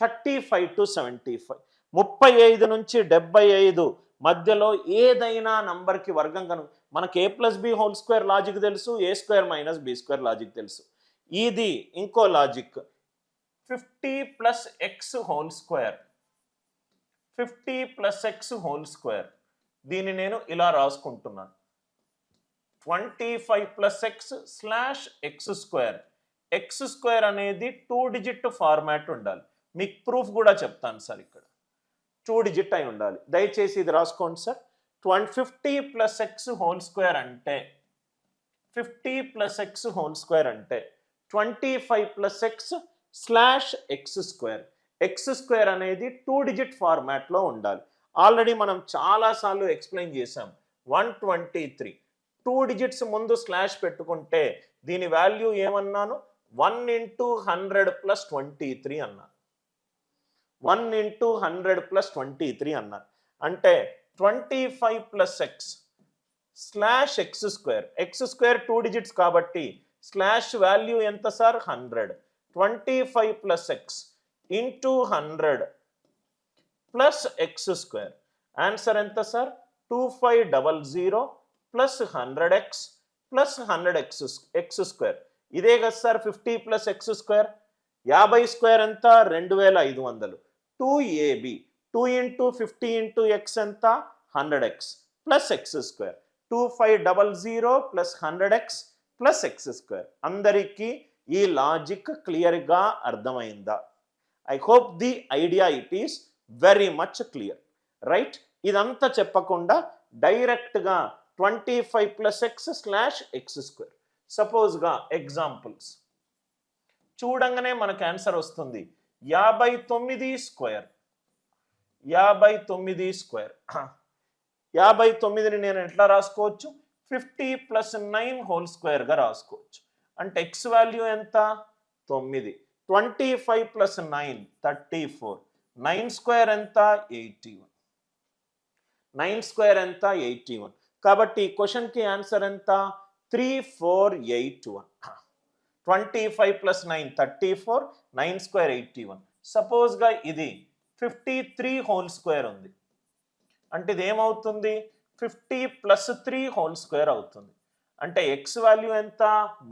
35 to 75, 35 నుంచి 75 మధ్యలో ఏదైనా నంబర్కి వర్గం కను మనకి a plus B whole square logic తెలుసు, a square minus B square logic తెలుసు. ఇది ఇంకో logic 50 plus X whole square, 50 plus X whole square, దీన్ని నేను ఇలా రాసుకుంటున్నాను 25 plus X slash X square. X square అనేది 2 డిజిట్ ఫార్మాట్ ఉండాలి. మీకు ప్రూఫ్ కూడా చెప్తాను సార్. ఇక్కడ 2 డిజిట్ అయి ఉండాలి. దయచేసి ఇది రాసుకోండి sir. 50 plus X whole square అంటే 50 ప్లస్ ఎక్స్ హోల్ స్క్వేర్ అంటే 25 plus X slash X square. X square అనేది 2 డిజిట్ ఫార్మాట్లో ఉండాలి. ఆల్రెడీ మనం చాలాసార్లు ఎక్స్ప్లెయిన్ చేసాం. 123 2 డిజిట్స్ ముందు స్లాష్ పెట్టుకుంటే దీని వాల్యూ ఏమన్నాను? 1 into 100 plus 23 అన్నాను. 1 into 100 plus 23 అన్నాను. అంటే 25 plus x slash X square. X square 2 digits కాబట్టి స్లాష్ వాల్యూ ఎంత sir? 100. 25 plus x into 100 plus x square. Answer ఎంత sir? 2500 plus 100x plus 100x square. ఇదే కదా sir 50 plus x square. 50 square ఎంత? 2500. 2ab 2 into 50 into x ఎంత? 100x plus x square. 2500 plus 100x plus x square. అందరికీ ఈ logic క్లియర్గా అర్థమైందా? I hope the idea it is very much clear, right? ఇదంతా చెప్పకుండా డైరెక్ట్గా 25 plus X slash X square. సపోజ్గా ఎగ్జాంపుల్స్ చూడంగానే మనకు ఆన్సర్ వస్తుంది 59 స్క్వేర్. 59 స్క్వేర్. 59ని నేను ఎట్లా రాసుకోవచ్చు? 50 ప్లస్ 9 హోల్ స్క్వేర్గా రాసుకోవచ్చు. అంటే ఎక్స్ వాల్యూ ఎంత? 9. 25 ప్లస్ 9 34. 9 స్క్వేర్ ఎంత? 81. 9 స్క్వేర్ ఎంత? 81. కాబట్టి ఈ క్వశ్చన్కి ఆన్సర్ ఎంత? 3481. 25 ప్లస్ 9 34, 9 స్క్వేర్ 81. సపోజ్గా ఇది 53 హోల్ స్క్వేర్ ఉంది. అంటే ఇది ఏమవుతుంది? 50 ప్లస్ 3 హోల్ స్క్వేర్ అవుతుంది. అంటే ఎక్స్ వాల్యూ ఎంత?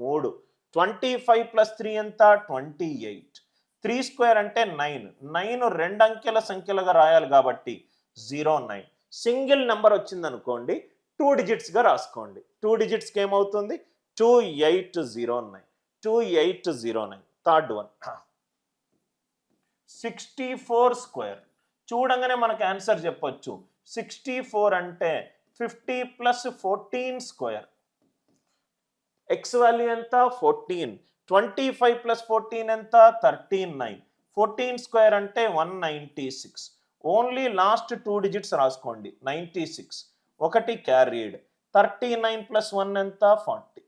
3. 25 ప్లస్ 3 ఎంత? 28. 3 స్క్వేర్ అంటే 9. 9 రెండు అంకెల సంఖ్యలుగా రాయాలి కాబట్టి 09. సింగిల్ నెంబర్ వచ్చింది అనుకోండి 2 డిజిట్స్గా రాసుకోండి. 2 డిజిట్స్కి ఏమవుతుంది? 2809. 2809. Third one 64 square. చూడంగానే మనకు ఆన్సర్ చెప్పొచ్చు. 64 అంటే 50 ప్లస్ 14 స్క్వేర్. ఎక్స్ వాల్యూ ఎంత? 14. 25 ప్లస్ 14 ఎంత? 39. 14 స్క్వేర్ అంటే 196. ఓన్లీ లాస్ట్ 2 డిజిట్స్ రాసుకోండి. 96 ఒకటి క్యారీడ్. 39 ప్లస్ 1 ఎంత? 40.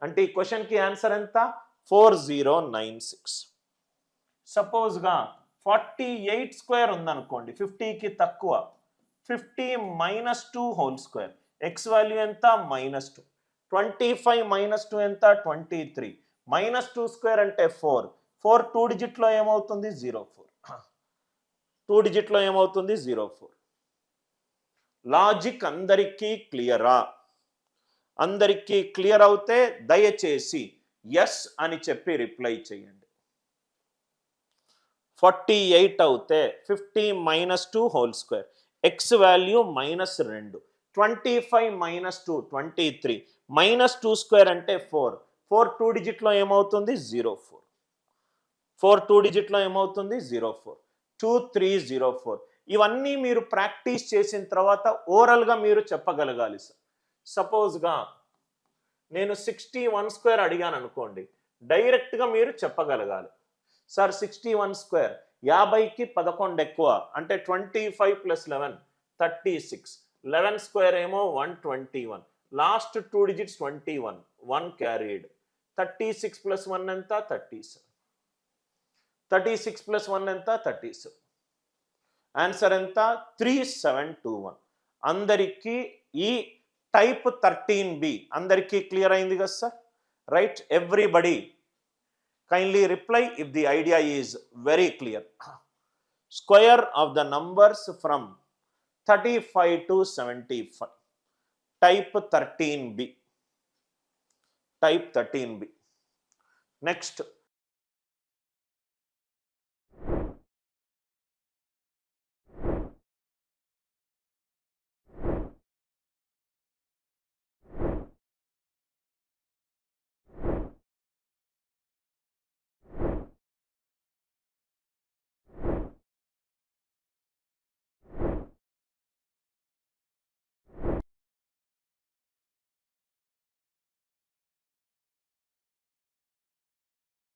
అంటే ఈ క్వశ్చన్కి ఆన్సర్ ఎంత? 4096. సపోజ్గా 48 స్క్వేర్ ఉందనుకోండి, 50కి తక్కువ. 50 minus 2 whole square. X value ఎంత? -2. 25 మైనస్ 2 ఎంత? 23. -2 స్క్వేర్ అంటే 4. 4 2 డిజిట్లో ఏమవుతుంది? 04. 2 డిజిట్లో ఏమవుతుంది? 04. లాజిక్ అందరికీ క్లియరా? అందరికీ క్లియర్ అవుతే దయచేసి ఎస్ అని చెప్పి రిప్లై చేయండి. 48 అవుతే 50 minus 2 whole square. X value -2. 25 minus 2 23. -2 square అంటే 4. 4 2 డిజిట్లో ఏమవుతుంది? 04. 4 2 డిజిట్లో ఏమవుతుంది? 04. 2304. ఇవన్నీ మీరు ప్రాక్టీస్ చేసిన తర్వాత ఓరల్గా మీరు చెప్పగలగాలి సార్. సపోజ్గా నేను 61 స్క్వేర్ అడిగాను అనుకోండి, డైరెక్ట్గా మీరు చెప్పగలగాలి. సార్ 61 స్క్వేర్ 50కి 11 ఎక్కువ అంటే 25 ప్లస్ 11 36. 11 స్క్వేర్ ఏమో 121. Last 2 digits 21. 1 క్యారీడ్. 36 ప్లస్ 1 ఎంత? 37. 36 ప్లస్ 1 ఎంత? 37. ఆన్సర్ ఎంత? 3721. అందరికీ ఈ టైప్ 13B అందరికీ క్లియర్ అయింది కదా sir? Right everybody. Kindly reply if the idea is very clear. Square of the numbers from 35 to 75. Type 13B. Type 13B. Next,